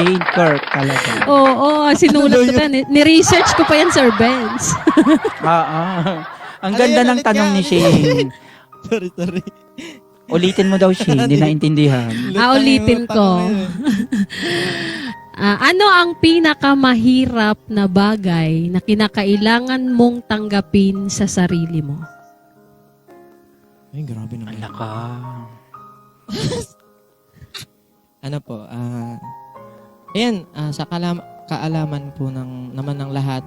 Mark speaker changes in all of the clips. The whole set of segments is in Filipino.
Speaker 1: Shane Kirk talaga.
Speaker 2: Oo, sinulat ko yan. Ni-research ko pa yan, Sir Benz.
Speaker 1: Ang ganda ng tanong ni Shane.
Speaker 3: Sorry.
Speaker 1: Ulitin mo daw, Shane. Hindi naintindihan.
Speaker 2: Ulitin ko. Ano ang pinakamahirap na bagay na kinakailangan mong tanggapin sa sarili mo?
Speaker 3: Ay, grabe naman.
Speaker 1: Ala ka.
Speaker 3: Ano po, ayan, sa kaalaman po naman ng lahat,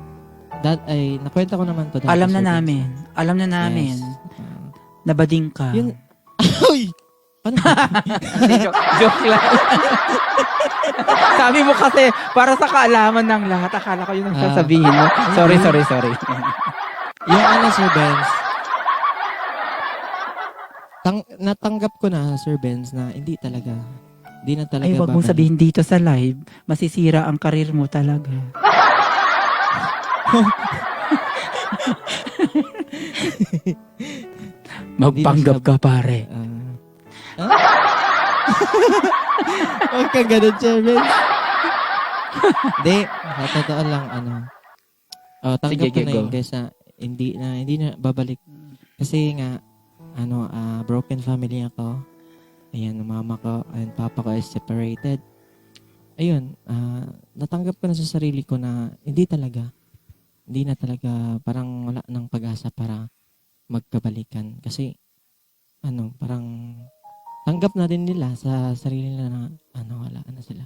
Speaker 3: ay, nakwenta ko naman to.
Speaker 1: Alam na namin. Alam na namin.
Speaker 3: Yes.
Speaker 1: Nabading ka.
Speaker 3: Yun, ay! Ano?
Speaker 1: Joke lang. Sabi mo kasi, para sa kaalaman ng lahat, akala ko yun ang sasabihin mo. Sorry.
Speaker 3: Yung ano, Sir Benz, natanggap ko na, Sir Benz, na hindi talaga. Hindi na talaga
Speaker 1: Ay, wag mong sabihin dito sa live, masisira ang karir mo talaga. Magpanggap ka, pare.
Speaker 3: Huwag kang ganun, Sir Benz. Hindi, sa totoo lang, tanggap
Speaker 1: Sige,
Speaker 3: ko na
Speaker 1: go.
Speaker 3: yun kaysa hindi na babalik. Kasi nga, broken family ako. Ayan, mama ko and papa ko is separated. Ayun, natanggap ko na sa sarili ko na hindi na talaga, parang wala ng pag-asa para magkabalikan. Kasi, parang tanggap na din nila sa sarili nila na, wala na sila.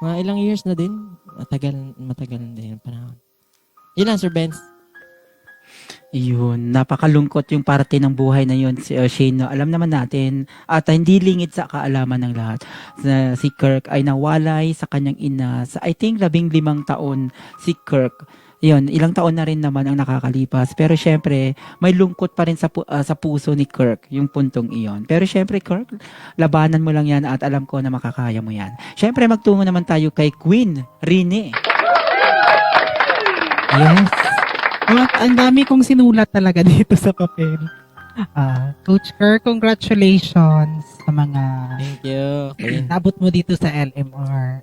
Speaker 3: Mga ilang years na din, matagal na din yung panahon. Yun lang, Sir Benz.
Speaker 1: Yun, napakalungkot yung parte ng buhay na yun, si Shane. No? Alam naman natin, at hindi lingid sa kaalaman ng lahat, na si Kirk ay nawalay sa kanyang ina sa, I think, 15 taon si Kirk. Yun, ilang taon na rin naman ang nakakalipas. Pero syempre, may lungkot pa rin sa puso ni Kirk, yung puntong iyon. Pero syempre, Kirk, labanan mo lang yan at alam ko na makakaya mo yan. Syempre, magtungo naman tayo kay Queen Rene.
Speaker 4: Yes. Ang dami kong sinulat talaga dito sa papel. Coach Kirk, congratulations sa mga
Speaker 3: Thank you. Okay.
Speaker 4: nabot mo dito sa LMR.